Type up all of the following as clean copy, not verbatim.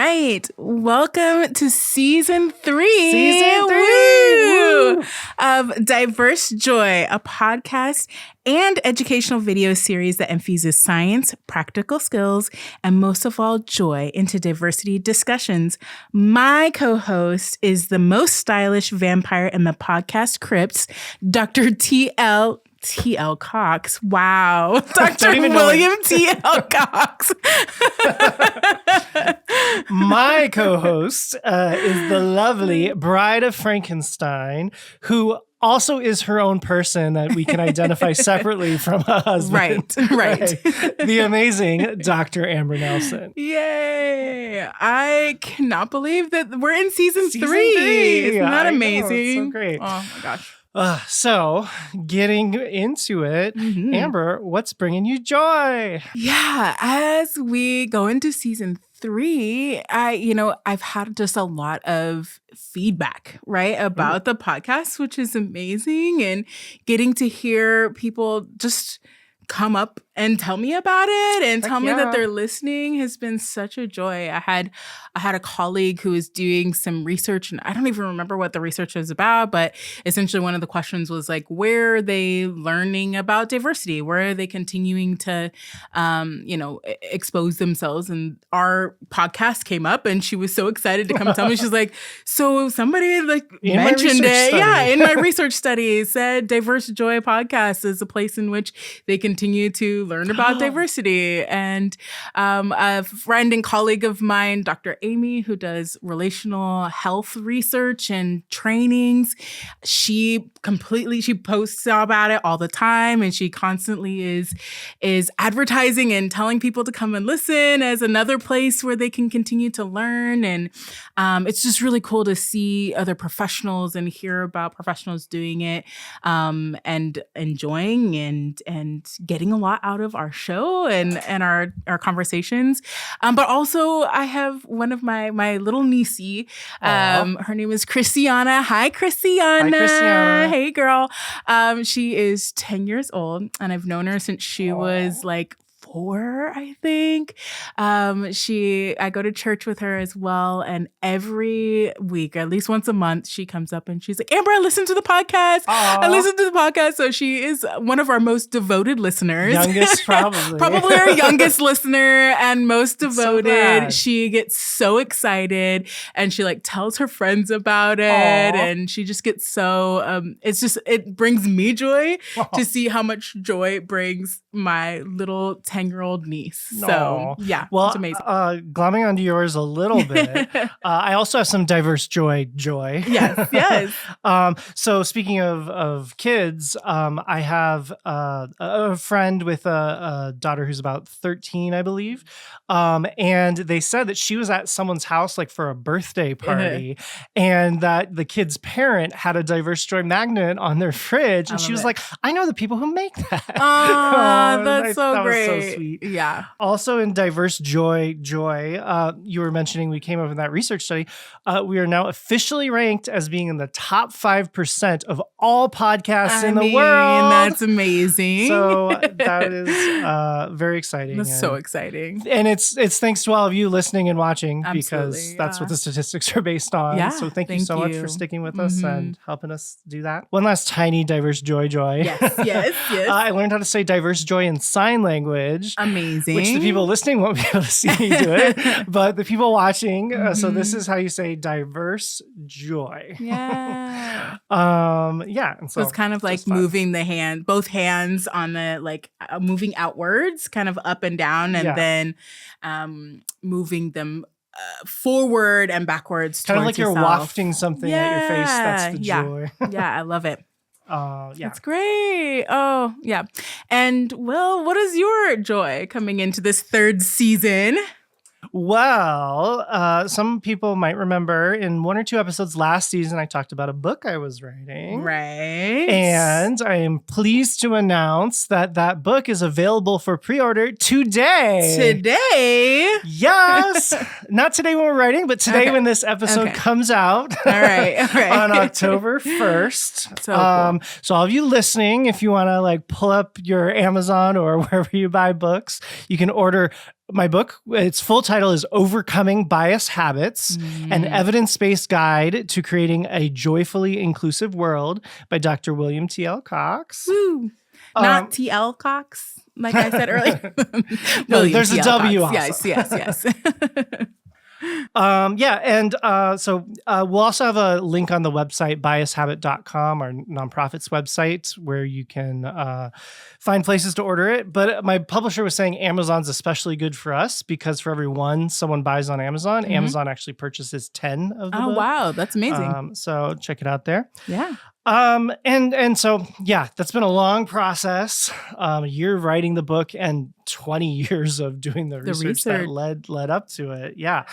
right. Welcome to season 3. Woo! Of Diverse Joy, a podcast and educational video series that infuses science, practical skills, and most of all, joy into diversity discussions. My co-host is the most stylish vampire in the podcast crypts, Dr. T.L. Cox. Wow. Dr. William T.L. Cox. My co-host is the lovely Bride of Frankenstein, who also is her own person that we can identify separately from a husband. Right. The amazing Dr. Amber Nelson. Yay. I cannot believe that we're in season 3. Isn't that amazing? It's so great. Oh my gosh. So, getting into it, Amber, what's bringing you joy? Yeah, as we go into season 3, I've had just a lot of feedback, right, about the podcast, which is amazing, and getting to hear people just come up and tell me about it and tell me that they're listening has been such a joy. I had a colleague who was doing some research, and I don't even remember what the research was about, but essentially one of the questions was like, where are they learning about diversity? Where are they continuing to, expose themselves? And our podcast came up, and she was so excited to come tell me. She's like, so somebody mentioned it. Yeah, in my research study said Diverse Joy podcast is a place in which they continue to learn about diversity. And a friend and colleague of mine, Dr. Amy, who does relational health research and trainings, she posts about it all the time, and she constantly is advertising and telling people to come and listen as another place where they can continue to learn. And it's just really cool to see other professionals and hear about professionals doing it and enjoying and getting a lot out of our show and our conversations. But also I have one of my little niecey. Her name is Christiana. Hi, Christiana. Hi, Christiana. Hey, girl. She is 10 years old, and I've known her since she was like 4, I think. I go to church with her as well, and every week, at least once a month, she comes up and she's like, Amber, I listen to the podcast. I listen to the podcast. So she is one of our most devoted listeners. Youngest, probably. Probably our youngest listener and most devoted. So she gets so excited, and she tells her friends about it. And she just gets so, it brings me joy to see how much joy it brings my little 10-year-old niece. So yeah, it's amazing. Glomming onto yours a little bit, I also have some diverse joy. Yes. So speaking of kids, I have a friend with a daughter who's about 13, I believe. And they said that she was at someone's house for a birthday party, and that the kid's parent had a diverse joy magnet on their fridge, and she was like, I know the people who make that. That's so great. That was so sweet. Yeah. Also in diverse joy, you were mentioning we came up with that research study. We are now officially ranked as being in the top 5% of all podcasts in the world. That's amazing. So that is very exciting. That's so exciting. And it's thanks to all of you listening and watching, Absolutely, because that's what the statistics are based on. Yeah, so thank you so much for sticking with us and helping us do that. One last tiny diverse joy. Yes. I learned how to say diverse joy in sign language. Amazing. Which the people listening won't be able to see me do it, but the people watching. So this is how you say diverse joy. Yeah. And so it's kind of like moving both hands on the moving outwards, kind of up and down, and then moving them forward and backwards. Kind of like yourself. You're wafting something at your face. That's the joy. Yeah, I love it. That's great. Oh, yeah. And Will, what is your joy coming into this 3rd season? Well, some people might remember in 1 or 2 episodes last season, I talked about a book I was writing. Right. And I am pleased to announce that book is available for pre-order today. Today? Yes. Not today when we're writing, but today when this episode comes out. All right. On October 1st. So cool. So all of you listening, if you want to pull up your Amazon or wherever you buy books, you can order my book, its full title is Overcoming Bias Habits, an evidence-based guide to creating a joyfully inclusive world by Dr. William T.L. Cox. Woo. Not T.L. Cox, like I said earlier. No, there's a W Cox. also. Yes. So we'll also have a link on the website, biashabit.com, our nonprofit's website, where you can find places to order it. But my publisher was saying Amazon's especially good for us because for every one someone buys on Amazon, Amazon actually purchases 10 of the book. Wow, that's amazing. So check it out there. Yeah. So that's been a long process, a year writing the book and 20 years of doing the research that led up to it. Yeah.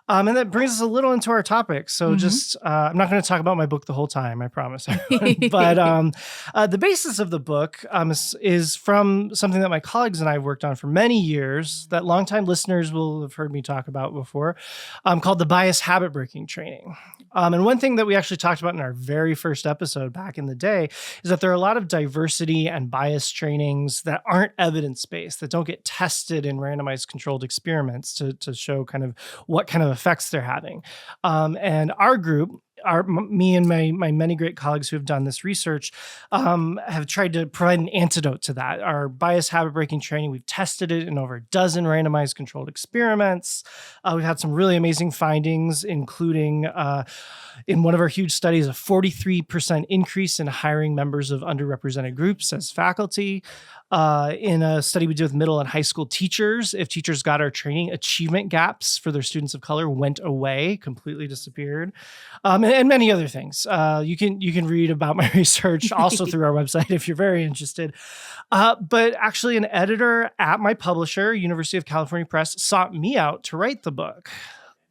And that brings us a little into our topic. So I'm not going to talk about my book the whole time, I promise. But the basis of the book is from something that my colleagues and I have worked on for many years that longtime listeners will have heard me talk about before, called the bias habit breaking training. And one thing that we actually talked about in our very first episode back in the day is that there are a lot of diversity and bias trainings that aren't evidence-based, that don't get tested in randomized controlled experiments to show kind of what kind of effects they're having. And our group, me and my many great colleagues who have done this research have tried to provide an antidote to that. Our bias habit breaking training, we've tested it in over a dozen randomized controlled experiments. We've had some really amazing findings, including in one of our huge studies, a 43% increase in hiring members of underrepresented groups as faculty. In a study we did with middle and high school teachers, if teachers got our training, achievement gaps for their students of color went away, completely disappeared, and many other things. You can read about my research also through our website if you're very interested. But actually, an editor at my publisher, University of California Press, sought me out to write the book.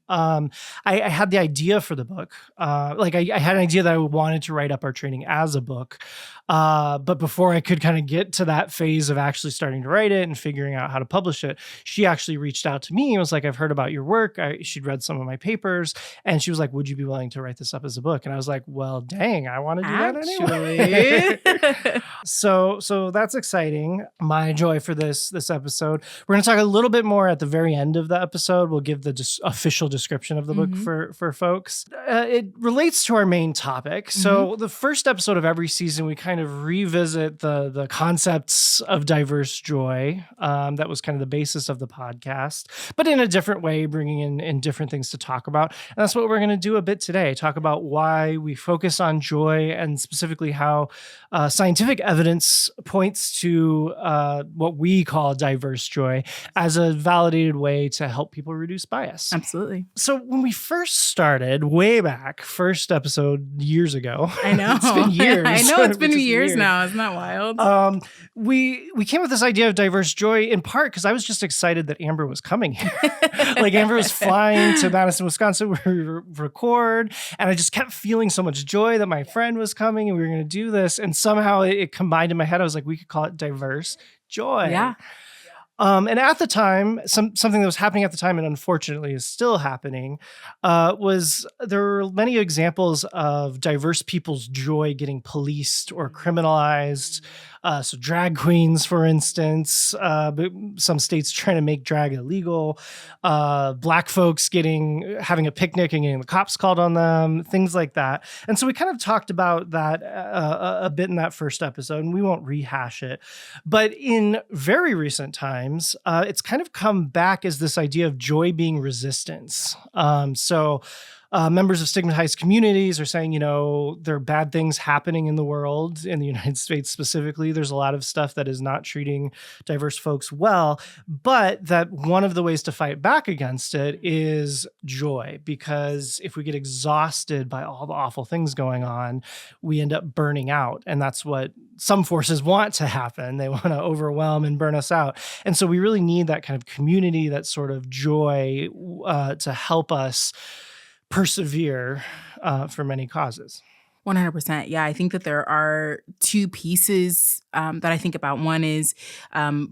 I had the idea for the book. I had an idea that I wanted to write up our training as a book. But before I could kind of get to that phase of actually starting to write it and figuring out how to publish it, she actually reached out to me and was like, I've heard about your work. She'd read some of my papers and she was like, would you be willing to write this up as a book? And I was like, well, dang, I want to do that anyway. So that's exciting. My joy for this episode. We're going to talk a little bit more at the very end of the episode. We'll give the official description of the book for folks. It relates to our main topic. So the first episode of every season, we kind of revisit the concepts of diverse joy. That was kind of the basis of the podcast, but in a different way, bringing in different things to talk about. And that's what we're going to do a bit today. Talk about why we focus on joy and specifically how scientific evidence points to what we call diverse joy as a validated way to help people reduce bias. Absolutely. So when we first started way back, first episode years ago, I know it's been years. I know it's been years now. Isn't that wild? We came with this idea of diverse joy in part because I was just excited that Amber was coming here. Amber was flying to Madison, Wisconsin, where we record, and I just kept feeling so much joy that my friend was coming and we were going to do this. And somehow it combined in my head. I was like, we could call it diverse joy. Yeah. And at the time, something that was happening at the time, and unfortunately is still happening, was there were many examples of diverse people's joy getting policed or criminalized. So drag queens, for instance, but some states trying to make drag illegal, Black folks having a picnic and getting the cops called on them, things like that. And so we kind of talked about that a bit in that first episode, and we won't rehash it. But in very recent times, it's kind of come back as this idea of joy being resistance. Members of stigmatized communities are saying, there are bad things happening in the world, in the United States specifically. There's a lot of stuff that is not treating diverse folks well, but that one of the ways to fight back against it is joy, because if we get exhausted by all the awful things going on, we end up burning out. And that's what some forces want to happen. They want to overwhelm and burn us out. And so we really need that kind of community, that sort of joy to help us persevere for many causes. 100%. Yeah, I think that there are two pieces that I think about. One is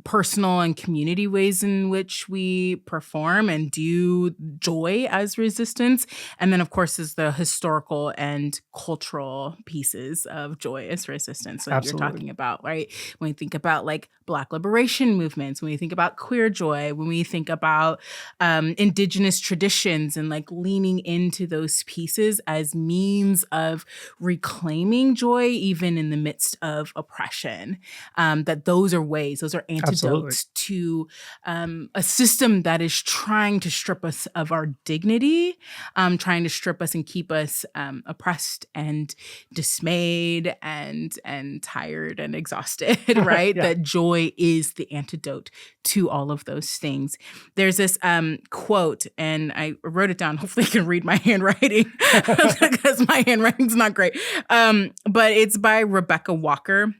personal and community ways in which we perform and do joy as resistance. And then, of course, is the historical and cultural pieces of joy as resistance that you're Absolutely. talking about, right? When we think about like Black liberation movements, when we think about queer joy, when we think about indigenous traditions and like leaning into those pieces as means of reclaiming joy, even in the midst of oppression, that those are ways, those are Absolutely. antidotes to a system that is trying to strip us of our dignity, trying to strip us and keep us oppressed and dismayed and tired and exhausted, right? Yeah. That joy is the antidote to all of those things. There's this quote, and I wrote it down. Hopefully, I can read my handwriting because my handwriting's not great. But it's by Rebecca Walker,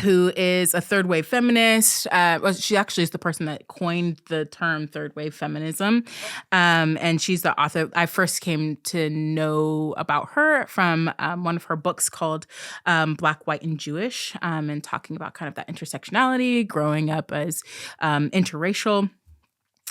who is a third wave feminist. Well, she actually is the person that coined the term third wave feminism. And she's the author. I first came to know about her from one of her books called Black, White, and Jewish, and talking about kind of that intersectionality, growing up as interracial.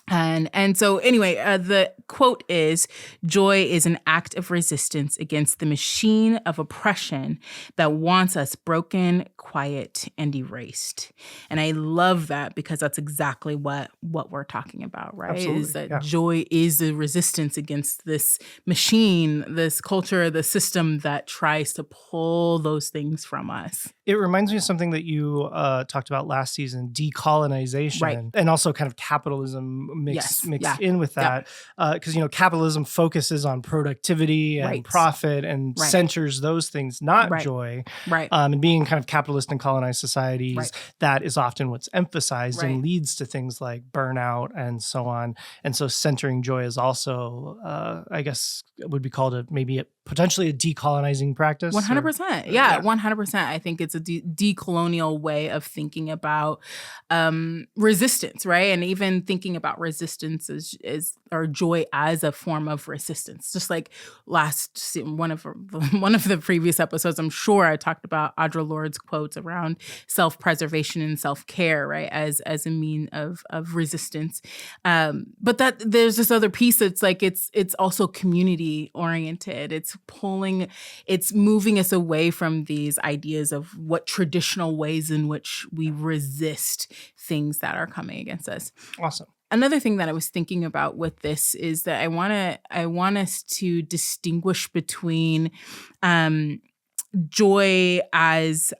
And so anyway, the quote is, "Joy is an act of resistance against the machine of oppression that wants us broken, quiet, and erased." And I love that because that's exactly what we're talking about, right? Absolutely. Is that Yeah. joy is the resistance against this machine, this culture, the system that tries to pull those things from us. It reminds me of something that you talked about last season, decolonization, Right. and also kind of capitalism Yes. mixed Yeah. in with Yeah. that. Because, capitalism focuses on productivity and Right. profit and Right. centers those things, not Right. joy. Right. And being kind of capitalist and colonized societies, Right. that is often what's emphasized Right. and leads to things like burnout and so on. And so centering joy is also, I guess, would be called potentially a decolonizing practice. 100%. Yeah, 100%. I think it's a decolonial way of thinking about resistance, right? And even thinking about resistance or joy as a form of resistance. Just like one of the previous episodes, I'm sure I talked about Audre Lorde's quotes around self-preservation and self-care, right? As a mean of resistance. But that there's this other piece that's like it's also community oriented. It's moving us away from these ideas of what traditional ways in which we resist things that are coming against us. Awesome. Another thing that I was thinking about with this is that I want us to distinguish between joy as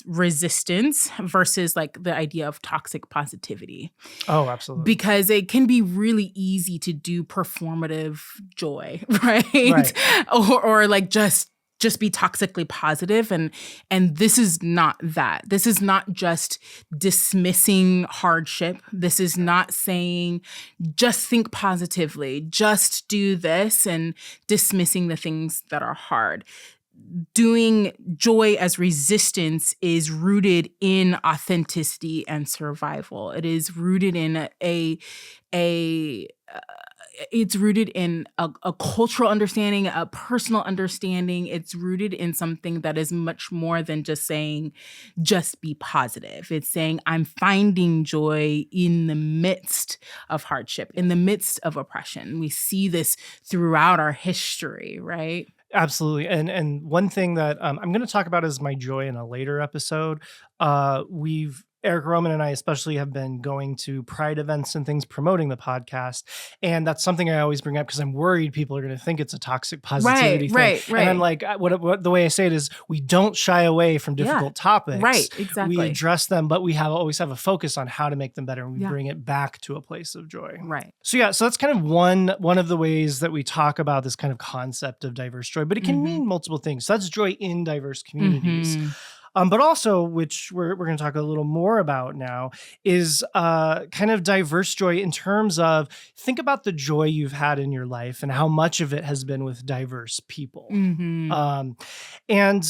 resistance versus like the idea of toxic positivity. Oh, absolutely. Because it can be really easy to do performative joy, right? Right. Or like just be toxically positive, and this is not that. This is not just dismissing hardship. This is not saying just think positively, just do this, and dismissing the things that are hard. Doing joy as resistance is rooted in authenticity and survival. It is rooted in it's rooted in a cultural understanding, a personal understanding. It's rooted in something that is much more than just saying, just be positive. It's saying, I'm finding joy in the midst of hardship, in the midst of oppression. We see this throughout our history, right? Absolutely. And one thing that I'm going to talk about as my joy in a later episode, Eric Roman and I especially have been going to Pride events and things promoting the podcast. And that's something I always bring up because I'm worried people are going to think it's a toxic positivity thing. Right. And I'm like, what the way I say it is, we don't shy away from difficult topics. Right, exactly. We address them, but we always have a focus on how to make them better. And we bring it back to a place of joy. Right. So that's kind of one of the ways that we talk about this kind of concept of diverse joy, but it can mean multiple things. So that's joy in diverse communities. But also, which we're going to talk a little more about now, is kind of diverse joy in terms of think about the joy you've had in your life and how much of it has been with diverse people. Mm-hmm. And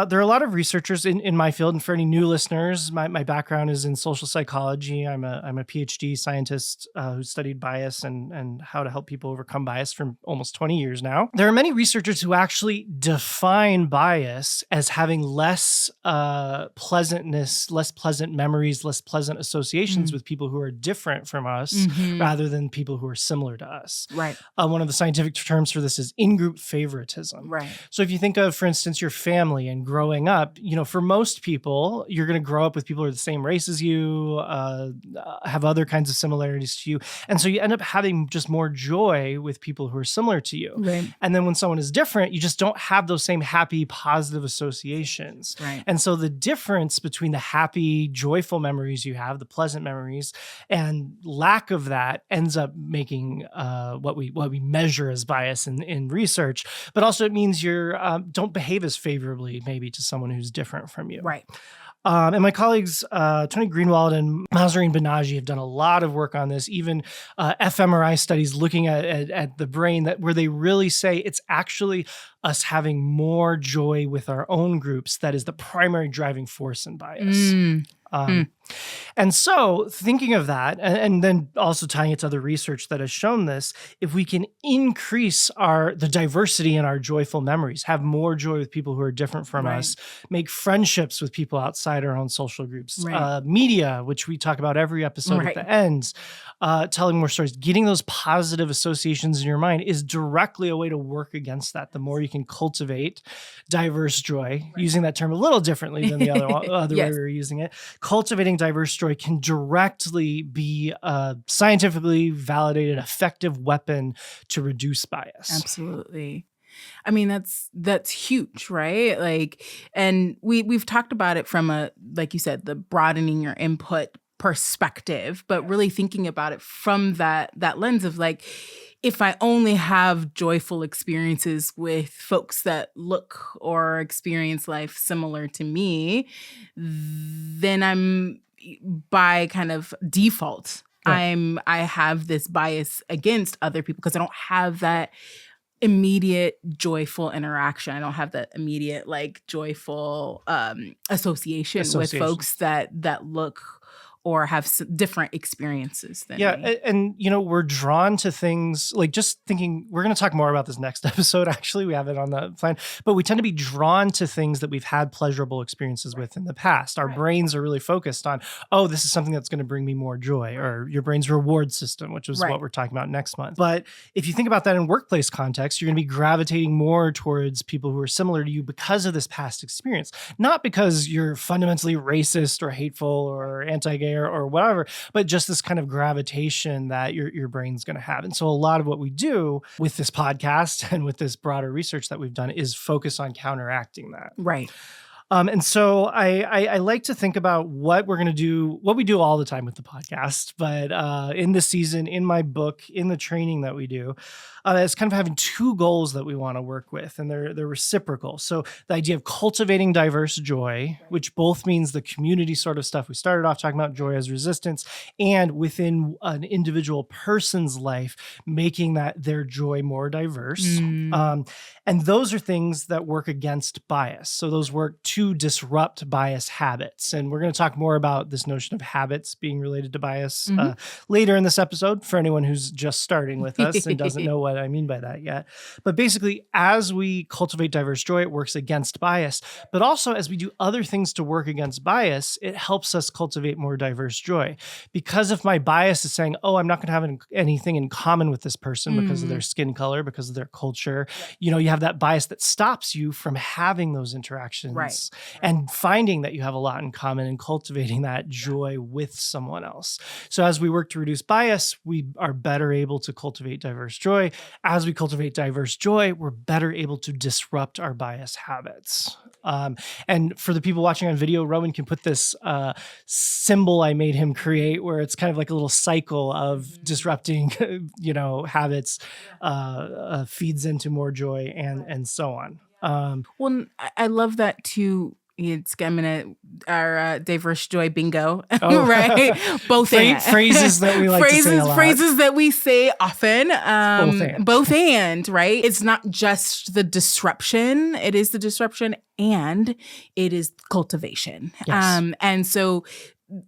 there are a lot of researchers in my field, and for any new listeners, my background is in social psychology. I'm a PhD scientist who studied bias and how to help people overcome bias for almost 20 years now. There are many researchers who actually define bias as having less pleasantness, less pleasant memories, less pleasant associations with people who are different from us rather than people who are similar to us. Right. One of the scientific terms for this is in-group favoritism. Right. So if you think of, for instance, your family and growing up, for most people, you're going to grow up with people who are the same race as you, have other kinds of similarities to you. And so you end up having just more joy with people who are similar to you. Right. And then when someone is different, you just don't have those same happy, positive associations. Right. And so the difference between the happy, joyful memories you have, the pleasant memories, and lack of that ends up making what we measure as bias in research. But also it means you don't behave as favorably maybe to someone who's different from you. Right. And my colleagues, Tony Greenwald and Mahzarin Banaji, have done a lot of work on this, even fMRI studies looking at the brain where they really say it's actually us having more joy with our own groups that is the primary driving force in bias. And so thinking of that, and then also tying it to other research that has shown this, if we can increase the diversity in our joyful memories, have more joy with people who are different from us, make friendships with people outside our own social groups, media, which we talk about every episode at the end, telling more stories, getting those positive associations in your mind is directly a way to work against that. The more you can cultivate diverse joy, using that term a little differently than the other way we were using it, cultivating diverse joy can directly be a scientifically validated, effective weapon to reduce bias. Absolutely. I mean, that's huge, right? Like, and we've talked about it from like you said, the broadening your input perspective, but really thinking about it from that lens of like, if I only have joyful experiences with folks that look or experience life similar to me, then I'm by kind of default, I have this bias against other people because I don't have that immediate joyful interaction. I don't have that immediate like joyful association with folks that look or have different experiences than me. And we're drawn to things like just thinking, we're going to talk more about this next episode. Actually, we have it on the plan, but we tend to be drawn to things that we've had pleasurable experiences with in the past. Our brains are really focused on, oh, this is something that's going to bring me more joy, or your brain's reward system, which is what we're talking about next month. But if you think about that in workplace context, you're going to be gravitating more towards people who are similar to you because of this past experience, not because you're fundamentally racist or hateful or anti-gay or whatever, but just this kind of gravitation that your brain's going to have. And so a lot of what we do with this podcast and with this broader research that we've done is focus on counteracting that. Right. And so I like to think about what we're going to do, what we do all the time with the podcast, but in this season, in my book, in the training that we do, it's kind of having two goals that we want to work with, and they're reciprocal. So the idea of cultivating diverse joy, which both means the community sort of stuff. We started off talking about joy as resistance, and within an individual person's life, making that their joy more diverse. And those are things that work against bias. So those work to disrupt bias habits. And we're going to talk more about this notion of habits being related to bias later in this episode for anyone who's just starting with us and doesn't know what I mean by that yet. But basically, as we cultivate diverse joy, it works against bias. But also, as we do other things to work against bias, it helps us cultivate more diverse joy. Because if my bias is saying, oh, I'm not going to have anything in common with this person because of their skin color, because of their culture, you have that bias that stops you from having those interactions and finding that you have a lot in common and cultivating that joy with someone else. So as we work to reduce bias, we are better able to cultivate diverse joy. As we cultivate diverse joy, we're better able to disrupt our bias habits. And for the people watching on video, Rowan can put this symbol I made him create where it's kind of like a little cycle of disrupting, habits, feeds into more joy and so on. Well, I love that too. It's our diverse joy bingo, Oh. right? Both phrases that we like to say a lot. Phrases that we say often. Both and, right? It's not just the disruption. It is the disruption and it is cultivation. Yes. And so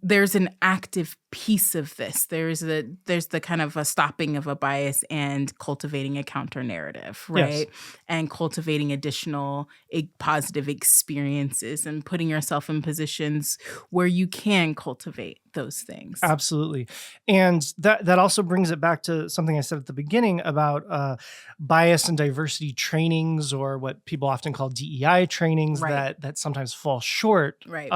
there's an active piece of this. There's the kind of a stopping of a bias and cultivating a counter narrative, right? Yes. And cultivating additional positive experiences and putting yourself in positions where you can cultivate those things. Absolutely. And that also brings it back to something I said at the beginning about bias and diversity trainings, or what people often call DEI trainings, Right. that sometimes fall short. Right.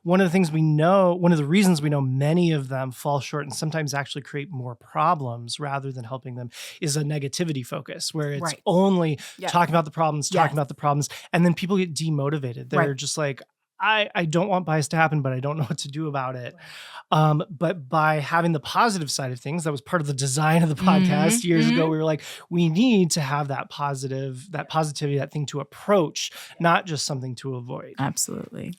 One of the reasons we know many of them fall short and sometimes actually create more problems rather than helping them is a negativity focus, where it's only talking about the problems, about the problems, and then people get demotivated. They're just like, I don't want bias to happen, but I don't know what to do about it. But by having the positive side of things, that was part of the design of the podcast years ago. We were like, we need to have that positivity, that thing to approach, not just something to avoid. Absolutely.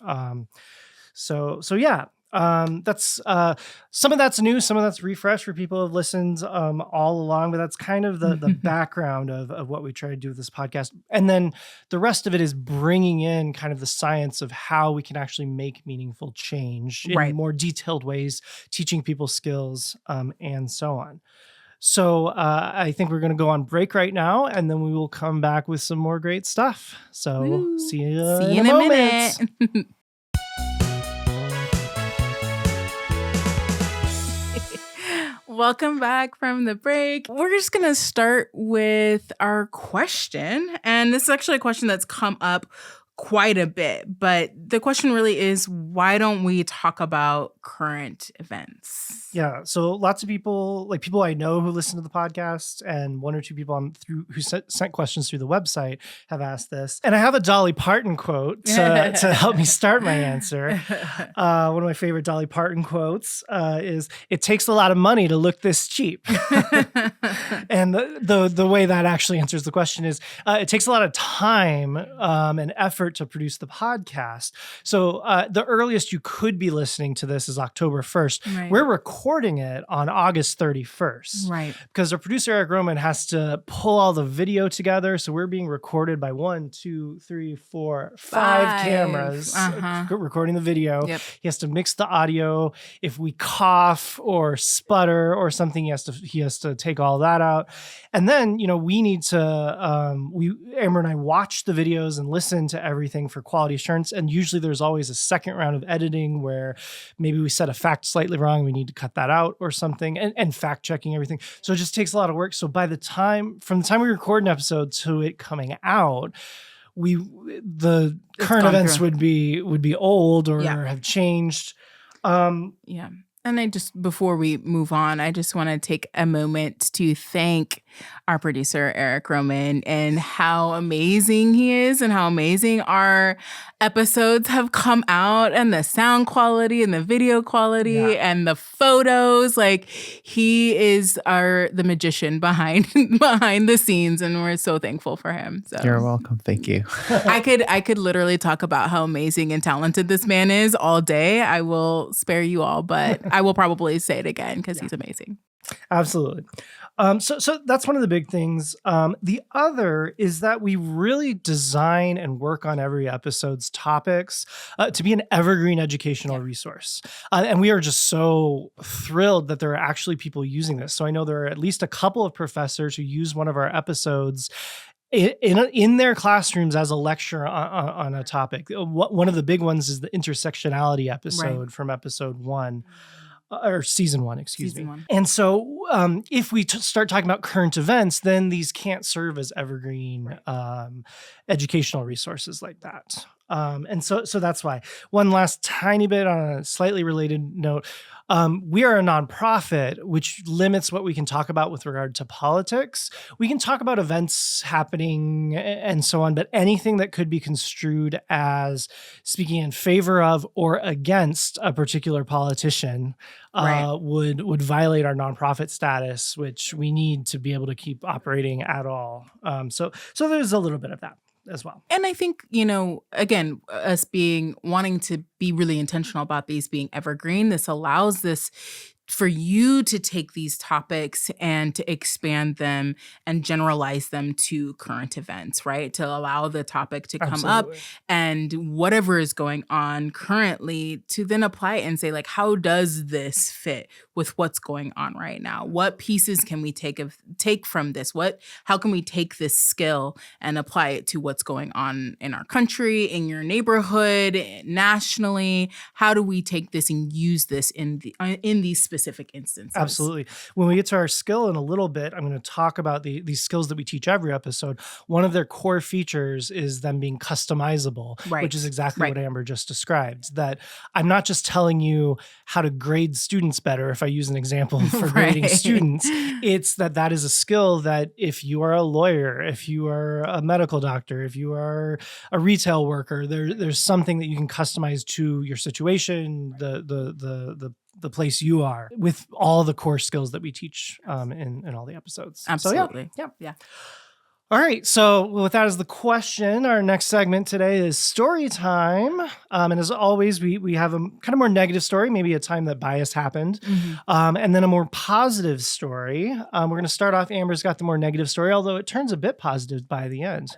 So yeah. That's some of that's new, some of that's refresh for people who have listened all along, but that's kind of the background of what we try to do with this podcast. And then the rest of it is bringing in kind of the science of how we can actually make meaningful change in more detailed ways, teaching people skills and so on. So I think we're going to go on break right now, and then we will come back with some more great stuff. So see you in a minute. Welcome back from the break. We're just going to start with our question. And this is actually a question that's come up quite a bit. But the question really is, why don't we talk about current events? Yeah. So lots of people, like people I know who listen to the podcast, and one or two people who sent questions through the website have asked this. And I have a Dolly Parton quote to help me start my answer. One of my favorite Dolly Parton quotes is, "It takes a lot of money to look this cheap." And the way that actually answers the question is, it takes a lot of time and effort to produce the podcast. So the earliest you could be listening to this is October 1st. Right. We're recording it on August 31st. Right. Because our producer, Eric Roman, has to pull all the video together. So we're being recorded by 1, 2, 3, 4, 5 cameras recording the video. Yep. He has to mix the audio. If we cough or sputter or something, he has to take all that out. And then, we need to, Amber and I watch the videos and listen to everything for quality assurance. And usually there's always a second round of editing where maybe we said a fact slightly wrong. We need to cut that out or something, and fact checking everything. So it just takes a lot of work. So from the time we record an episode to it coming out, the current events would be old or have changed. And before we move on, I just want to take a moment to thank our producer, Eric Roman, and how amazing he is and how amazing our episodes have come out, and the sound quality and the video quality and the photos. Like, he is the magician behind the scenes, and we're so thankful for him. So you're welcome. Thank you. I could literally talk about how amazing and talented this man is all day. I will spare you all, but I will probably say it again because he's amazing. Absolutely. So that's one of the big things. The other is that we really design and work on every episode's topics to be an evergreen educational resource. And we are just so thrilled that there are actually people using this. So I know there are at least a couple of professors who use one of our episodes in their classrooms as a lecture on a topic. One of the big ones is the intersectionality episode from episode 1. Or season 1, excuse me. And so if we start talking about current events, then these can't serve as evergreen educational resources like that. And so that's why. One last tiny bit on a slightly related note. We are a nonprofit, which limits what we can talk about with regard to politics. We can talk about events happening and so on, but anything that could be construed as speaking in favor of or against a particular politician would violate our nonprofit status, which we need to be able to keep operating at all. So there's a little bit of that. as well. And I think, again, us wanting to be really intentional about these being evergreen, this allows this for you to take these topics and to expand them and generalize them to current events, right? To allow the topic to come up Absolutely. and whatever is going on currently to then apply it and say, like, how does this fit with what's going on right now? What pieces can we take from this? How can we take this skill and apply it to what's going on in our country, in your neighborhood, nationally? How do we take this and use this in these specific instances? Absolutely. When we get to our skill in a little bit, I'm going to talk about these skills that we teach every episode. One of their core features is them being customizable, Right. which is exactly Right. what Amber just described. That I'm not just telling you how to grade students better, if I use an example for grading Right. students. It's that is a skill that if you are a lawyer, if you are a medical doctor, if you are a retail worker, there's something that you can customize to your situation, the place you are, with all the core skills that we teach in all the episodes. Absolutely. So Yeah. all right. So with that as the question, our next segment today is story time. And as always, we have a kind of more negative story, maybe a time that bias happened, and then a more positive story. We're going to start off. Amber's got the more negative story, although it turns a bit positive by the end.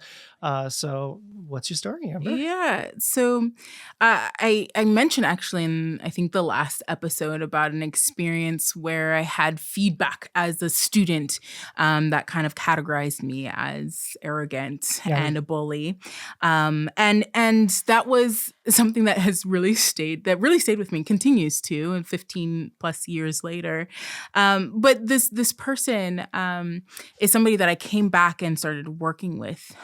So what's your story, Amber? Yeah. So I mentioned actually in I think the last episode about an experience where I had feedback as a student that kind of categorized me as arrogant and a bully. And that was something that really stayed with me, continues to, and 15 plus years later. But this person is somebody that I came back and started working with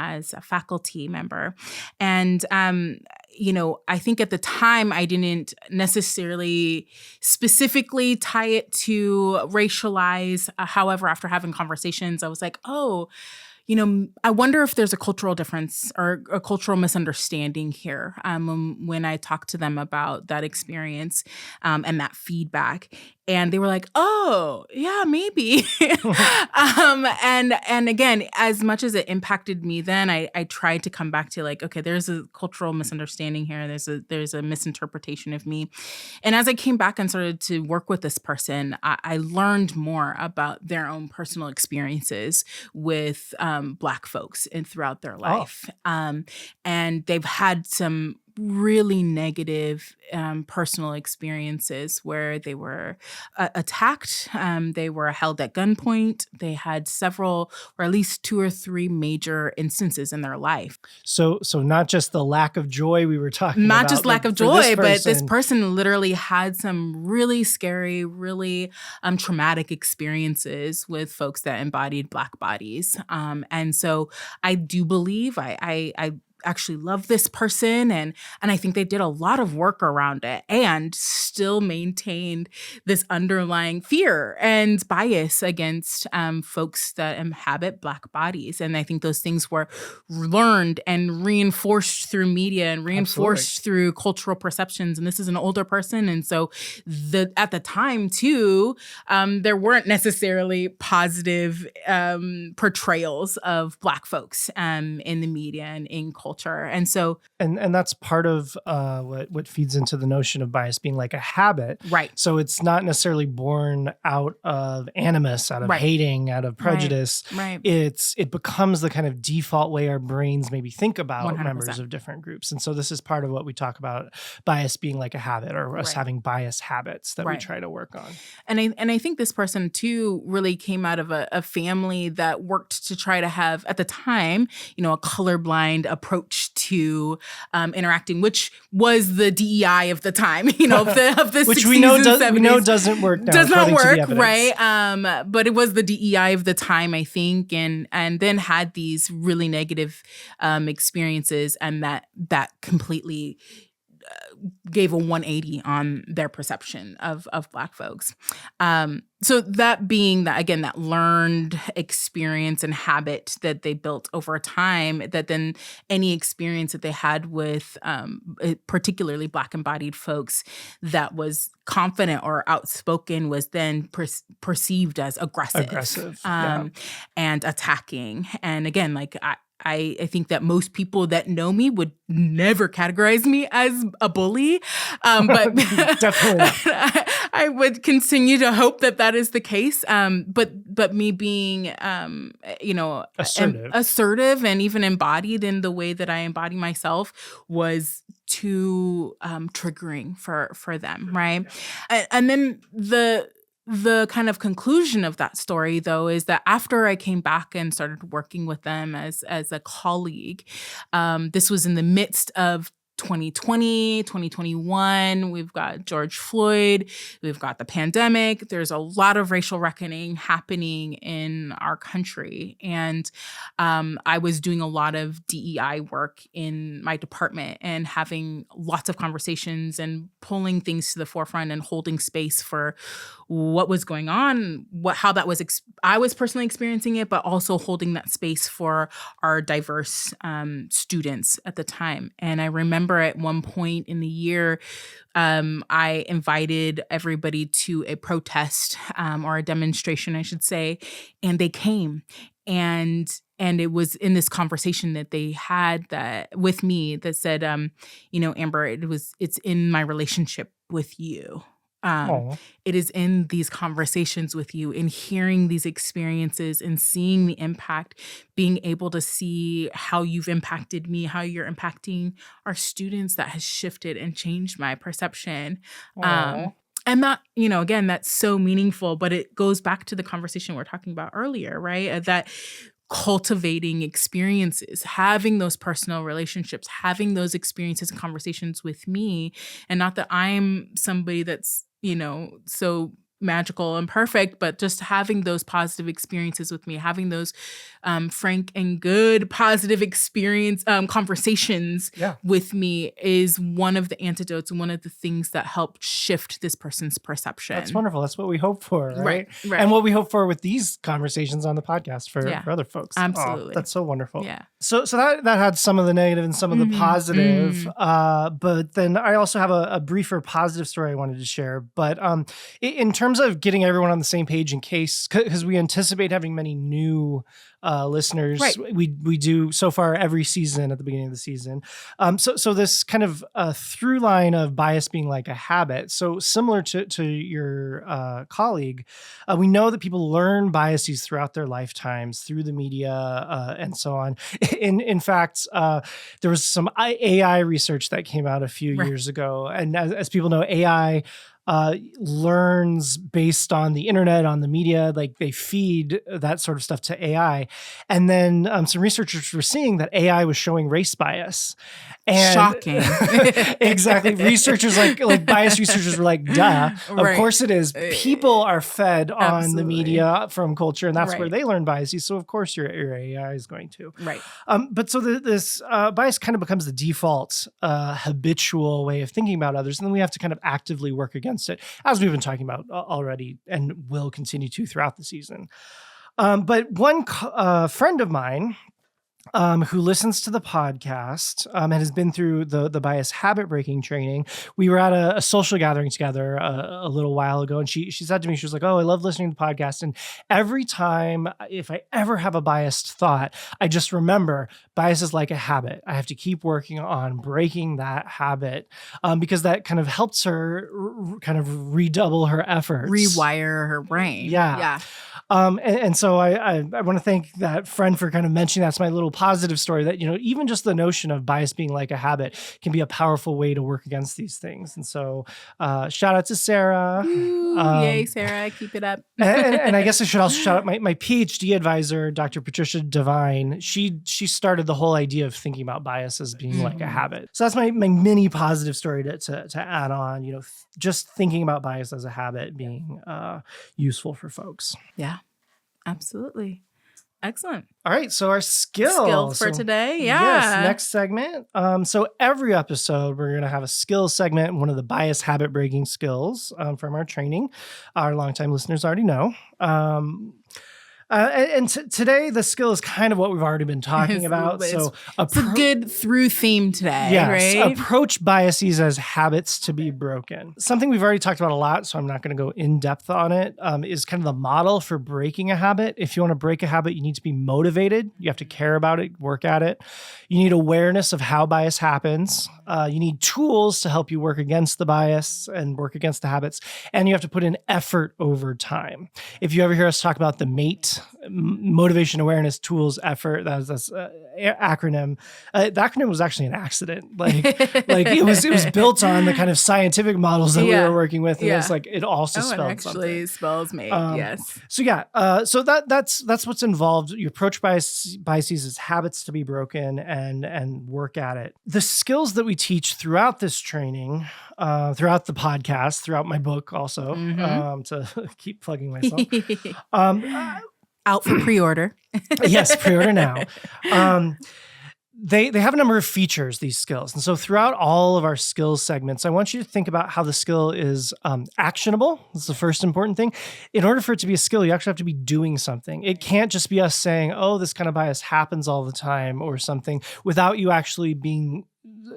as a faculty member. And, I think at the time I didn't necessarily specifically tie it to racialize. However, after having conversations, I was like, oh, I wonder if there's a cultural difference or a cultural misunderstanding here when I talked to them about that experience and that feedback. And they were like, oh, yeah, maybe. And again, as much as it impacted me then, I tried to come back to like, okay, there's a cultural misunderstanding here. There's a misinterpretation of me. And as I came back and started to work with this person, I learned more about their own personal experiences with Black folks and throughout their life. And they've had some really negative personal experiences where they were attacked, they were held at gunpoint, they had several or at least 2 or 3 major instances in their life. So not just the lack of joy we were talking not about. Just lack of joy, but this person literally had some really scary, really traumatic experiences with folks that embodied Black bodies. And so I do believe I actually love this person, and I think they did a lot of work around it and still maintained this underlying fear and bias against folks that inhabit Black bodies. And I think those things were learned and reinforced through media and reinforced through cultural perceptions. And this is an older person, and so at the time too, there weren't necessarily positive portrayals of Black folks in the media and in culture. And so and that's part of what feeds into the notion of bias being like a habit. Right. So it's not necessarily born out of animus, out of hating, out of prejudice. Right. It becomes the kind of default way our brains maybe think about 100%. members of different groups. And so this is part of what we talk about bias being like a habit, or us having bias habits that we try to work on. And I think this person too really came out of a family that worked to try to have, at the time, a colorblind approach to interacting, which was the DEI of the time, of the which 60s we know and 70s. Doesn't work now. Does not work, right? But it was the DEI of the time, I think, and then had these really negative experiences, and that completely gave a 180 on their perception of Black folks. So that being that, again, that learned experience and habit that they built over time, that then any experience that they had with particularly Black embodied folks that was confident or outspoken was then perceived as aggressive Yeah. and attacking. And again, like I think that most people that know me would never categorize me as a bully. But Definitely not. I would continue to hope that that is the case. But me being, assertive and even embodied in the way that I embody myself was too triggering for them, right? And then the kind of conclusion of that story, though, is that after I came back and started working with them as a colleague, this was in the midst of 2020, 2021. We've got George Floyd. We've got the pandemic. There's a lot of racial reckoning happening in our country. And I was doing a lot of DEI work in my department and having lots of conversations and pulling things to the forefront and holding space for what was going on, how that was, I was personally experiencing it, but also holding that space for our diverse students at the time. And I remember at one point in the year, I invited everybody to a protest or a demonstration, I should say, and they came. And it was in this conversation that they had that with me that said, Amber, it's in my relationship with you. It is in these conversations with you, in hearing these experiences and seeing the impact, being able to see how you've impacted me, how you're impacting our students, that has shifted and changed my perception. And that, again, that's so meaningful, but it goes back to the conversation we were talking about earlier, right? That cultivating experiences, having those personal relationships, having those experiences and conversations with me. And not that I'm somebody that's, so magical and perfect, but just having those positive experiences with me, having those frank and good positive experience conversations with me is one of the antidotes and one of the things that helped shift this person's perception. That's wonderful. That's what we hope for, right? And what we hope for with these conversations on the podcast for other folks. Absolutely. That's so wonderful. Yeah. So that had some of the negative and some of the positive, but then I also have a briefer positive story I wanted to share. But in terms of getting everyone on the same page in case, because we anticipate having many new listeners. We do so far every season at the beginning of the season. So this kind of through line of bias being like a habit. So similar to your colleague, we know that people learn biases throughout their lifetimes through the media and so on. In fact, there was some AI research that came out a few years ago. And as people know, AI learns based on the internet, on the media, like they feed that sort of stuff to AI. And then some researchers were seeing that AI was showing race bias. And shocking. Exactly. Researchers like bias researchers were like, duh, of course it is. People are fed on the media from culture, and that's where they learn biases. So of course your AI is going to. Right. But so this bias kind of becomes the default habitual way of thinking about others. And then we have to kind of actively work against it, as we've been talking about already and will continue to throughout the season. But one friend of mine who listens to the podcast and has been through the bias habit breaking training. We were at a social gathering together a little while ago, and she said to me, she was like, "Oh, I love listening to the podcast. And every time, if I ever have a biased thought, I just remember bias is like a habit. I have to keep working on breaking that habit because that kind of helps her kind of redouble her efforts. Rewire her brain. Yeah. And so I want to thank that friend for kind of mentioning that's my little positive story that, even just the notion of bias being like a habit can be a powerful way to work against these things. And so shout out to Sarah. Ooh, yay, Sarah. Keep it up. and I guess I should also shout out my PhD advisor, Dr. Patricia Devine. She started the whole idea of thinking about bias as being like a habit. So that's my mini positive story to add on, just thinking about bias as a habit being useful for folks. Yeah. Absolutely. Excellent. All right. So our skills for today. Yeah. Yes. Next segment. So every episode, we're going to have a skills segment, one of the bias habit breaking skills from our training. Our longtime listeners already know. Today, the skill is kind of what we've already been talking about. So it's a good through theme today, yes, right? Approach biases as habits to be broken. Something we've already talked about a lot, so I'm not going to go in depth on it, is kind of the model for breaking a habit. If you want to break a habit, you need to be motivated. You have to care about it, work at it. You need awareness of how bias happens. You need tools to help you work against the bias and work against the habits. And you have to put in effort over time. If you ever hear us talk about the MATE, motivation, awareness, tools, effort, that's acronym. The acronym was actually an accident. Like it was built on the kind of scientific models that we were working with. And it's like, it also spelled it something. actually spells MATE, yes. So so that's what's involved. You approach biases as habits to be broken and work at it. The skills that we teach throughout this training, throughout the podcast, throughout my book also, to keep plugging myself. Out for pre-order. Yes, pre-order now. They have a number of features, these skills. And so throughout all of our skills segments, I want you to think about how the skill is actionable. That's the first important thing. In order for it to be a skill, you actually have to be doing something. It can't just be us saying, oh, this kind of bias happens all the time or something, without you actually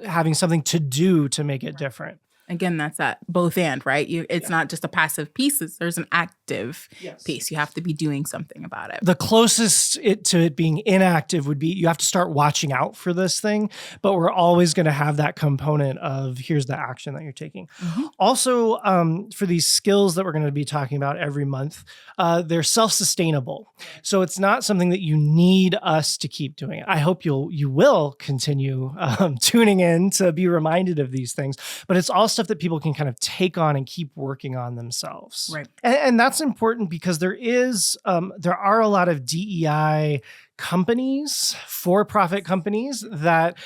having something to do to make it different. Again, that's that both and, right? It's not just a passive piece. There's an active piece. You have to be doing something about it. The closest to it being inactive would be you have to start watching out for this thing, but we're always going to have that component of here's the action that you're taking. Also, for these skills that we're going to be talking about every month, they're self-sustainable. So it's not something that you need us to keep doing. I hope you will continue tuning in to be reminded of these things, but it's also stuff that people can kind of take on and keep working on themselves. Right. And that's important because there are a lot of DEI companies, for-profit companies that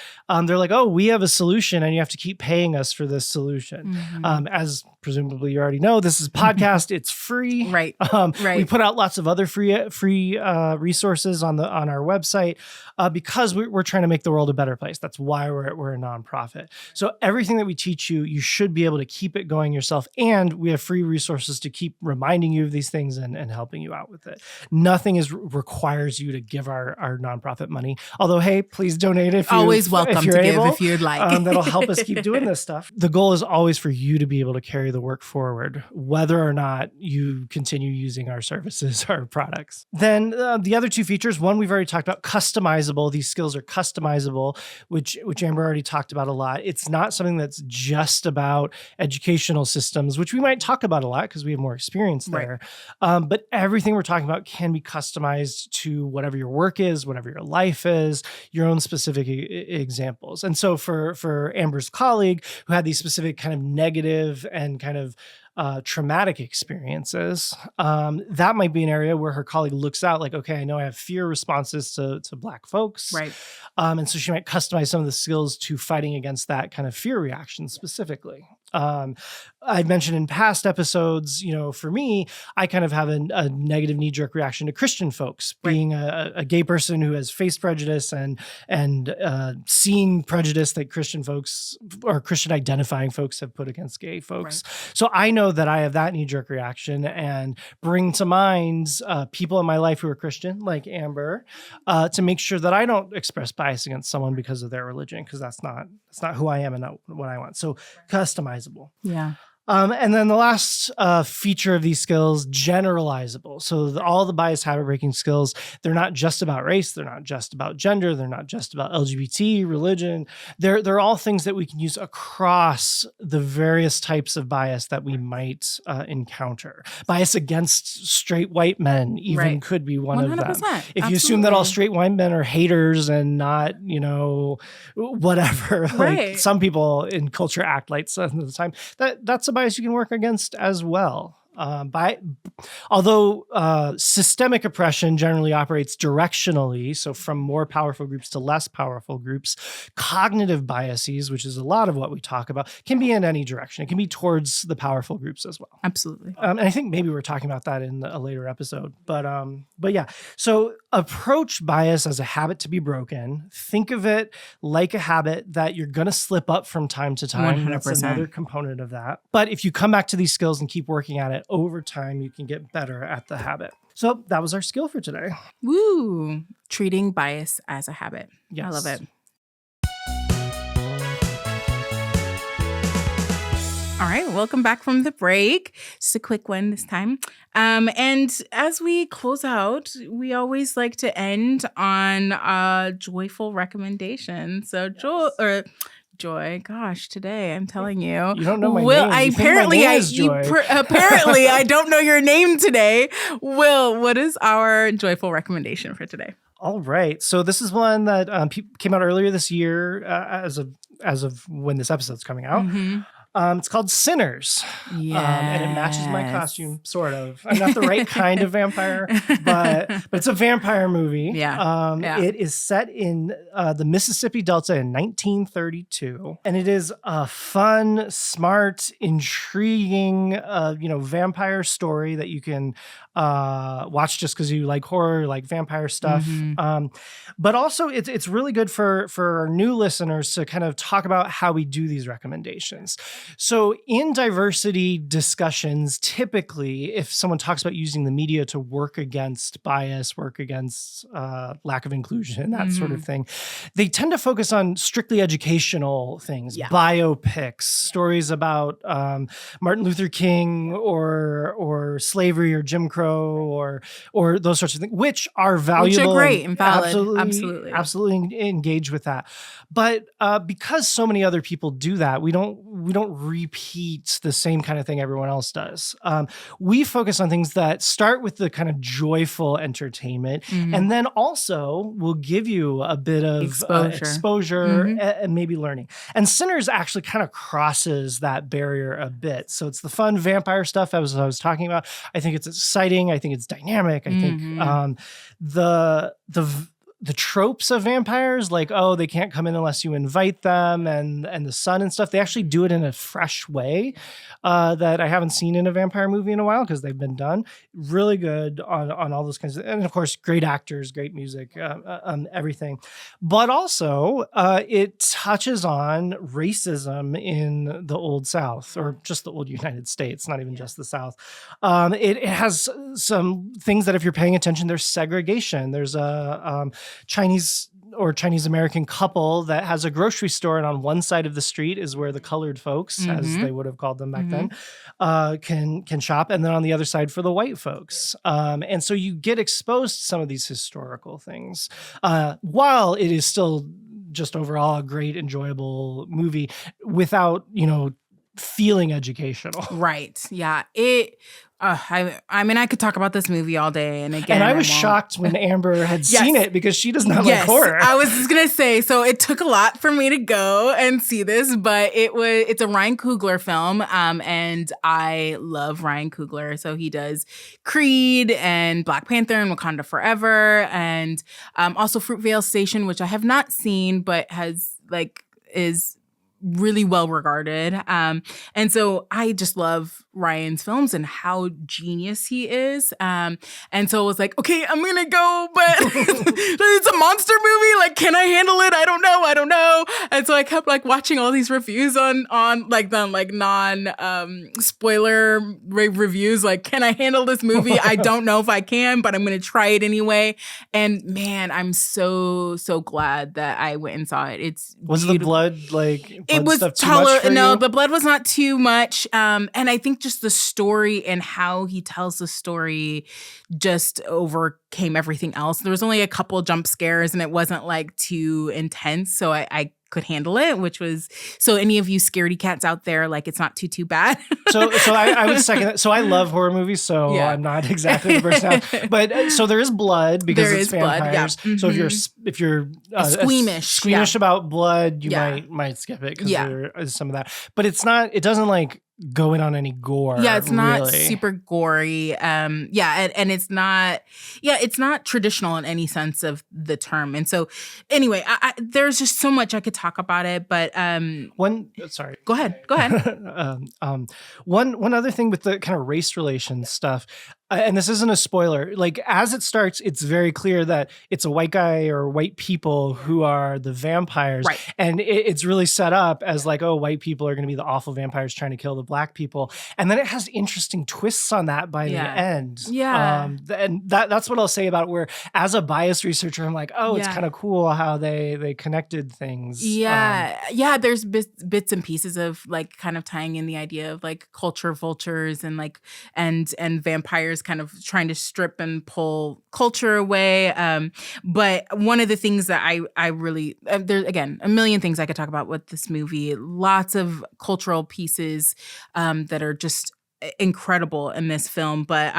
they're like, oh, we have a solution and you have to keep paying us for this solution. As presumably you already know, this is a podcast. It's free. Right. We put out lots of other free resources on our website because we're trying to make the world a better place. That's why we're a nonprofit. So everything that we teach you should be able to keep it going yourself. And we have free resources to keep reminding you of these things and helping you out with it. Nothing requires you to give our nonprofit money. Although, hey, please donate if you're always welcome to able. Give if you'd like. That'll help us keep doing this stuff. The goal is always for you to be able to carry the work forward, whether or not you continue using our services or products. Then the other two features, one we've already talked about, customizable. These skills are customizable, which Amber already talked about a lot. It's not something that's just about educational systems, which we might talk about a lot because we have more experience there. But everything we're talking about can be customized to whatever your work is, whatever your life is, your own specific examples. And so for Amber's colleague who had these specific kind of negative and kind of traumatic experiences, that might be an area where her colleague looks out like, okay, I know I have fear responses to Black folks. Right. And so she might customize some of the skills to fighting against that kind of fear reaction specifically. I mentioned in past episodes, for me, I kind of have a negative knee-jerk reaction to Christian folks, being a gay person who has faced prejudice and seen prejudice that Christian folks or Christian identifying folks have put against gay folks. Right. So I know that I have that knee-jerk reaction and bring to mind people in my life who are Christian, like Amber, to make sure that I don't express bias against someone because of their religion, because that's not who I am and not what I want. So customizable. Yeah. And then the last feature of these skills, generalizable. So all the bias habit breaking skills, they're not just about race. They're not just about gender. They're not just about LGBT, religion. They're all things that we can use across the various types of bias that we might encounter. Bias against straight white men even could be one 100%. Of them. If Absolutely. you assume that all straight white men are haters and not, whatever, like some people in culture act like some of the time, that's a bias you can work against as well. Although systemic oppression generally operates directionally, so from more powerful groups to less powerful groups, cognitive biases, which is a lot of what we talk about, can be in any direction. It can be towards the powerful groups as well. Absolutely. And I think maybe we're talking about that in a later episode. But yeah, so approach bias as a habit to be broken. Think of it like a habit that you're going to slip up from time to time. 100%. That's another component of that. But if you come back to these skills and keep working at it, over time, you can get better at the habit. So that was our skill for today. Woo! Treating bias as a habit. Yes. I love it. All right, welcome back from the break. Just a quick one this time. And as we close out, we always like to end on a joyful recommendation. So Joy, gosh, today I'm telling you. You don't know my name. Apparently I don't know your name today. Will, what is our joyful recommendation for today? All right. So this is one that came out earlier this year as of when this episode's coming out. Mm-hmm. It's called Sinners. Yes. And it matches my costume, sort of. I'm not the right kind of vampire, but it's a vampire movie. Yeah. It is set in the Mississippi Delta in 1932. And it is a fun, smart, intriguing, vampire story that you can watch just because you like horror, like vampire stuff. Mm-hmm. But also it's really good for our new listeners to kind of talk about how we do these recommendations. So in diversity discussions, typically, if someone talks about using the media to work against bias, work against lack of inclusion, that sort of thing, they tend to focus on strictly educational things, biopics, stories about Martin Luther King or slavery or Jim Crow or those sorts of things, which are valuable, which are great and valid. Absolutely engage with that. But because so many other people do that, we don't repeat the same kind of thing everyone else does. We focus on things that start with the kind of joyful entertainment, and then also will give you a bit of exposure and maybe learning. And Sinners actually kind of crosses that barrier a bit. So it's the fun vampire stuff as I was talking about. I think it's exciting. I think it's dynamic. I think the tropes of vampires, like, oh, they can't come in unless you invite them, and the sun and stuff, they actually do it in a fresh way that I haven't seen in a vampire movie in a while because they've been done really good on all those kinds of, and of course, great actors, great music, everything. But also, it touches on racism in the Old South, or just the old United States, not even just the South. It has some things that if you're paying attention, there's segregation. There's a Chinese American couple that has a grocery store, and on one side of the street is where the colored folks, as they would have called them back then, can shop, and then on the other side for the white folks. And so you get exposed to some of these historical things, while it is still just overall a great, enjoyable movie without, feeling educational. Right. Yeah. I mean, I could talk about this movie all day. And again, and I was shocked when Amber had seen it because she does not like horror. I was just going to say, so it took a lot for me to go and see this, but it's a Ryan Coogler film. And I love Ryan Coogler. So he does Creed and Black Panther and Wakanda Forever. And also Fruitvale Station, which I have not seen, but is really well regarded. And so I just love Ryan's films and how genius he is. And so I was like, okay, I'm going to go, but it's a monster movie. Like, can I handle it? I don't know. And so I kept watching all these reviews on non spoiler reviews. Like, can I handle this movie? I don't know if I can, but I'm going to try it anyway. And man, I'm so glad that I went and saw it. Was the blood it was tolerable. No, the blood was not too much. And I think just the story and how he tells the story just overcame everything else. There was only a couple jump scares and it wasn't too intense. So I could handle it, which was, so any of you scaredy cats out there, it's not too bad. So I would second that. So I love horror movies, so I'm not exactly the person out. But so there is blood because it's vampires. Blood, yeah. So if you're squeamish about blood, you might skip it because there is some of that. But it doesn't go in on any gore. Yeah, it's not super gory. And it's not traditional in any sense of the term. And so anyway, there's just so much I could talk about it, but go ahead. One other thing with the kind of race relations stuff, and this isn't a spoiler, like as it starts, it's very clear that it's a white guy or white people who are the vampires. Right. And it's really set up as like, oh, white people are going to be the awful vampires trying to kill the black people. And then it has interesting twists on that by the end. Yeah. And that's what I'll say about it, where as a bias researcher, I'm like, oh, it's kind of cool how they connected things. Yeah. There's bits and pieces of like kind of tying in the idea of like culture vultures and like, and vampires kind of trying to strip and pull culture away. But one of the things that I really, there's again, a million things I could talk about with this movie, lots of cultural pieces that are just incredible in this film. But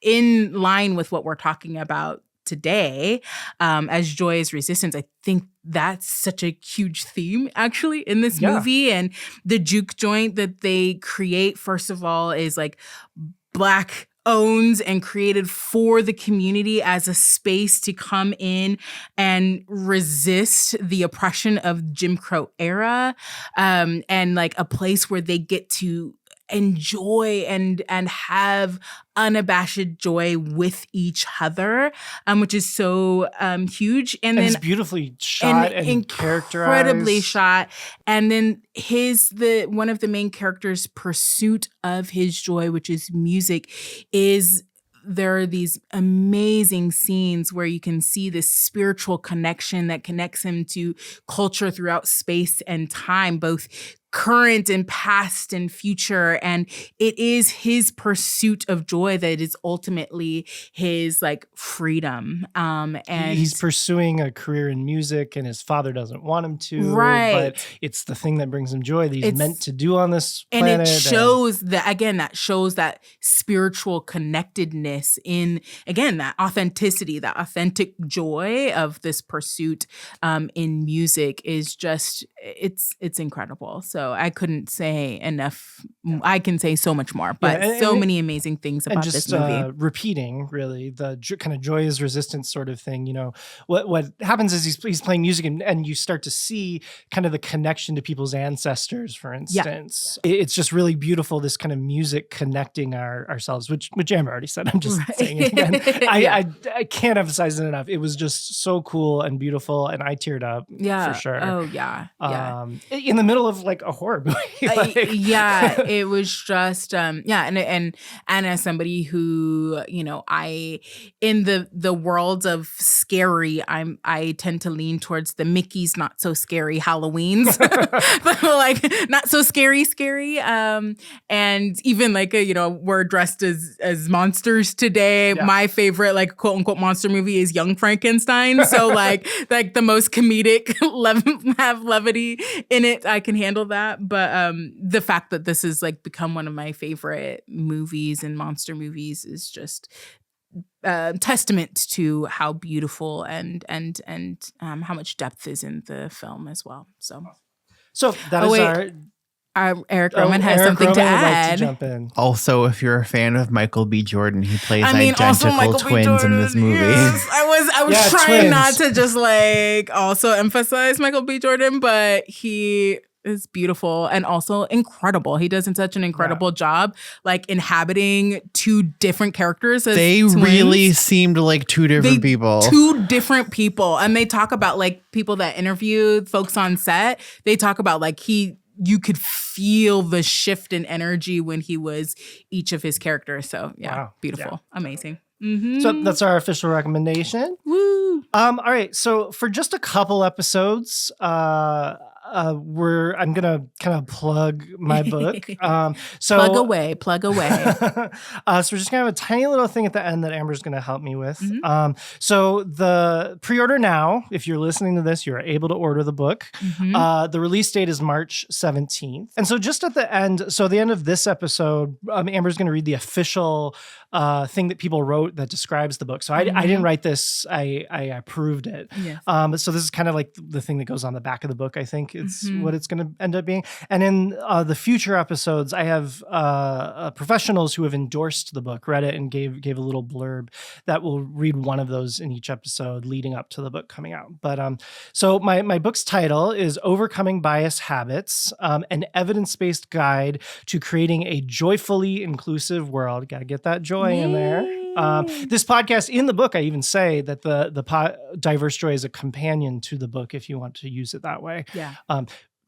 in line with what we're talking about today, as joy is resistance, I think that's such a huge theme actually in this movie. And the juke joint that they create, first of all, is like Black owns and created for the community as a space to come in and resist the oppression of Jim Crow era, and like a place where they get to enjoy and have unabashed joy with each other, which is so huge. And then it's beautifully shot and characterized. Incredibly shot. And then one of the main characters' pursuit of his joy, which is music, is there are these amazing scenes where you can see this spiritual connection that connects him to culture throughout space and time, both current and past and future. And it is his pursuit of joy that is ultimately his like freedom. And he's pursuing a career in music and his father doesn't want him to, but it's the thing that brings him joy that he's meant to do on this planet. And it shows that shows that spiritual connectedness in, again, that authenticity, that authentic joy of this pursuit in music is just, it's incredible. So I couldn't say enough. I can say so much more, but many amazing things about this movie. Repeating, really, the kind of joy is resistance sort of thing. You know, what happens is he's playing music and you start to see kind of the connection to people's ancestors, for instance. Yeah. It's just really beautiful, this kind of music connecting ourselves, which Amber already said. I'm just saying it again. I can't emphasize it enough. It was just so cool and beautiful, and I teared up for sure. Oh, yeah. In the middle of like a horror movie. It was just and as somebody who, you know, in the world of scary, I tend to lean towards the Mickey's not so scary Halloweens, but like not so scary, and even like we're dressed as monsters today. My favorite like quote unquote monster movie is Young Frankenstein, so like the most comedic have levity in it. I can handle that. But the fact that this has like become one of my favorite movies and monster movies is just testament to how beautiful and how much depth is in the film as well. So that is Eric Roman has something to add. Like to jump in. Also, if you're a fan of Michael B. Jordan, he plays identical twins in this movie. Yes. I was trying not to just like also emphasize Michael B. Jordan, but he is beautiful and also incredible. He does such an incredible job, like inhabiting two different characters as they twins. Really seemed like two different people. Two different people. And they talk about like people that interviewed folks on set. They talk about like you could feel the shift in energy when he was each of his characters. So beautiful. Yeah. Amazing. Mm-hmm. So that's our official recommendation. Woo! All right. So for just a couple episodes, I'm gonna kind of plug my book. Plug away. So we're just gonna have a tiny little thing at the end that Amber's gonna help me with. Mm-hmm. So the pre-order now, if you're listening to this, you're able to order the book. Mm-hmm. The release date is March 17th. And so just at the end, so the end of this episode, Amber's gonna read the official thing that people wrote that describes the book. So I didn't write this. I approved it. Yes. So this is kind of like the thing that goes on the back of the book, I think, It's what it's going to end up being. And in the future episodes, I have professionals who have endorsed the book, read it, and gave a little blurb that will read one of those in each episode leading up to the book coming out. But so my book's title is Overcoming Bias Habits, an evidence-based guide to creating a joyfully inclusive world. Got to get that joy in there. This podcast, in the book, I even say that the Diverse Joy is a companion to the book if you want to use it that way. Yeah.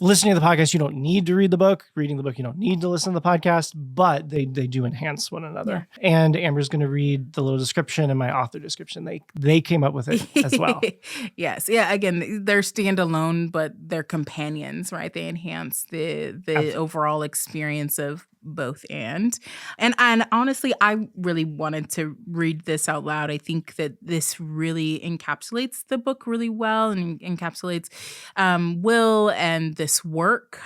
Listening to the podcast, you don't need to read the book. Reading the book, you don't need to listen to the podcast, but they do enhance one another. Yeah. And Amber's going to read the little description and my author description. They came up with it as well. Yes. Yeah. Again, they're standalone, but they're companions, right? They enhance the overall experience of both and honestly, I really wanted to read this out loud. I think that this really encapsulates the book really well and encapsulates Will and this work.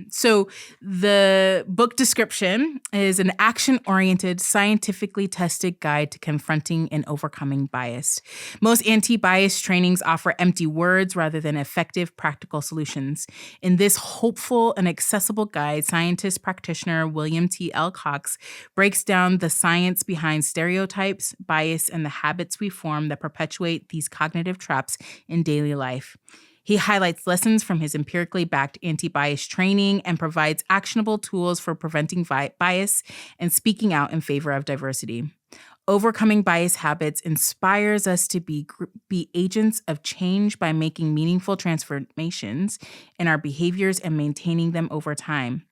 So the book description is an action-oriented, scientifically tested guide to confronting and overcoming bias. Most anti-bias trainings offer empty words rather than effective, practical solutions. In this hopeful and accessible guide, scientist practitioner William T. L. Cox breaks down the science behind stereotypes, bias, and the habits we form that perpetuate these cognitive traps in daily life. He highlights lessons from his empirically backed anti-bias training and provides actionable tools for preventing bias and speaking out in favor of diversity. Overcoming bias habits inspires us to be agents of change by making meaningful transformations in our behaviors and maintaining them over time.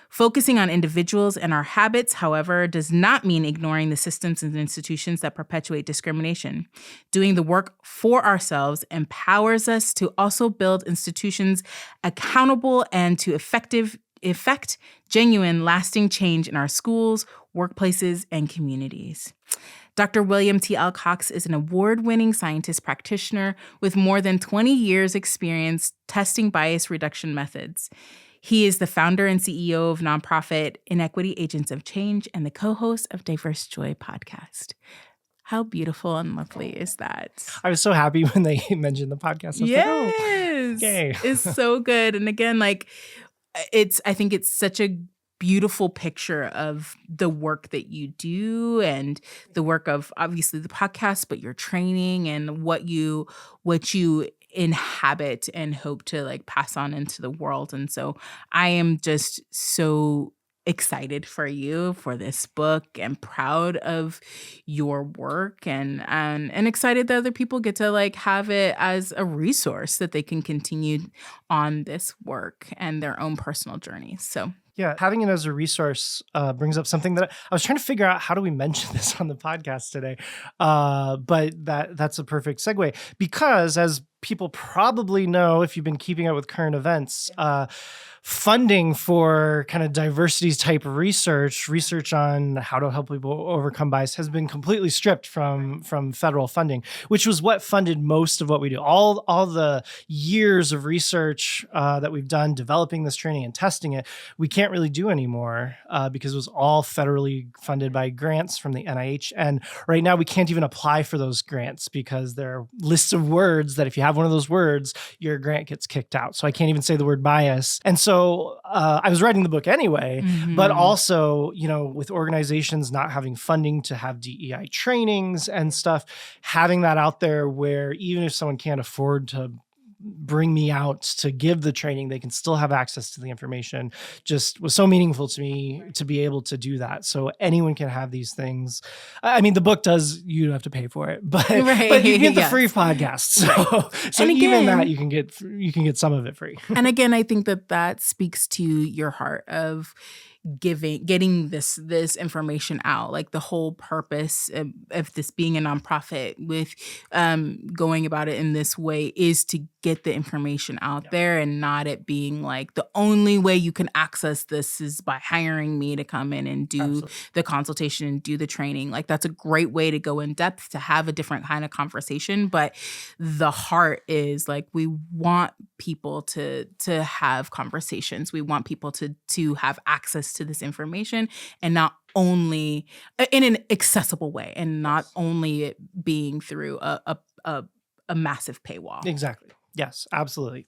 Focusing on individuals and our habits, however, does not mean ignoring the systems and institutions that perpetuate discrimination. Doing the work for ourselves empowers us to also build institutions accountable and to effect genuine, lasting change in our schools, workplaces, and communities. Dr. William T. L. Cox is an award-winning scientist practitioner with more than 20 years' experience testing bias reduction methods. He is the founder and CEO of nonprofit Inequity Agents of Change and the co-host of Diverse Joy podcast. How beautiful and lovely is that? I was so happy when they mentioned the podcast. I was yes, like, oh, yay. It's so good. And again, I think it's such a beautiful picture of the work that you do and the work of obviously the podcast, but your training and what you inhabit and hope to pass on into the world. And so I am just so excited for you for this book and proud of your work and excited that other people get to have it as a resource that they can continue on this work and their own personal journeys. So yeah, having it as a resource brings up something that I was trying to figure out. How do we mention this on the podcast today? But that's a perfect segue because, as people probably know, if you've been keeping up with current events, funding for kind of diversity type research on how to help people overcome bias has been completely stripped from federal funding, which was what funded most of what we do. All the years of research that we've done developing this training and testing it, we can't really do anymore because it was all federally funded by grants from the NIH. And right now we can't even apply for those grants because there are lists of words that if you have one of those words, your grant gets kicked out. So I can't even say the word bias. And so I was writing the book anyway, but also, with organizations not having funding to have DEI trainings and stuff, having that out there where even if someone can't afford to bring me out to give the training, they can still have access to the information, just was so meaningful to me to be able to do that. So anyone can have these things. I mean, the book does, you have to pay for it, but you get the free podcast. So and again, even that you can get some of it free. And again, I think that speaks to your heart of getting this information out. Like the whole purpose of this being a nonprofit with going about it in this way is to get the information out there and not it being the only way you can access this is by hiring me to come in and do the consultation and do the training. That's a great way to go in depth, to have a different kind of conversation. But the heart is we want people to have conversations. We want people to have access to this information and not only in an accessible way and not only it being through a massive paywall. Exactly. Yes, absolutely.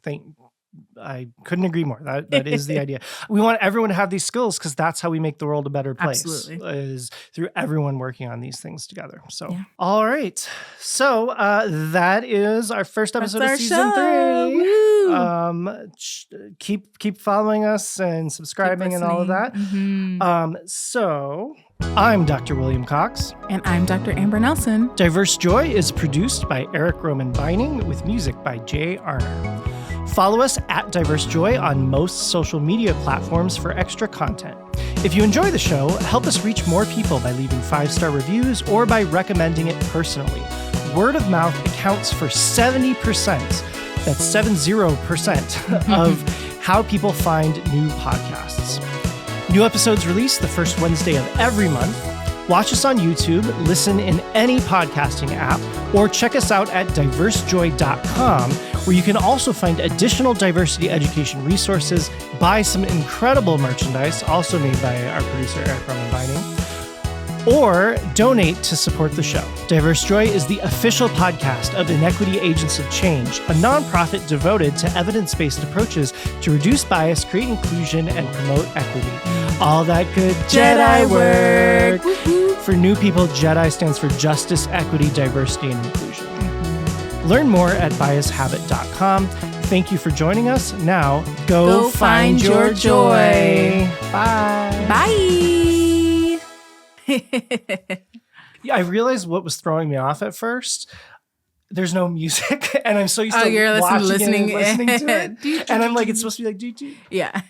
I couldn't agree more. That is the idea. We want everyone to have these skills because that's how we make the world a better place. Absolutely. Is through everyone working on these things together. So, all right. So that is our first episode of season 3. Keep following us and subscribing and all of that. So I'm Dr. William Cox. And I'm Dr. Amber Nelson. Diverse Joy is produced by Eric Roman Binding with music by Jay Arner. Follow us at Diverse Joy on most social media platforms for extra content. If you enjoy the show, help us reach more people by leaving 5-star reviews or by recommending it personally. Word of mouth accounts for 70%. That's 70% of how people find new podcasts. New episodes released the first Wednesday of every month. Watch us on YouTube, listen in any podcasting app, or check us out at diversejoy.com, where you can also find additional diversity education resources, buy some incredible merchandise, also made by our producer, Eric Roman Binding, or donate to support the show. Diverse Joy is the official podcast of Inequity Agents of Change, a nonprofit devoted to evidence-based approaches to reduce bias, create inclusion, and promote equity. All that good Jedi work. For new people, Jedi stands for Justice, Equity, Diversity, and Inclusion. Learn more at biashabit.com. Thank you for joining us. Now, go find your joy. Bye. Bye. Yeah, I realized what was throwing me off at first. There's no music, and I'm so used to you're watching listening it and listening to it. And I'm like, it's supposed to be like, yeah.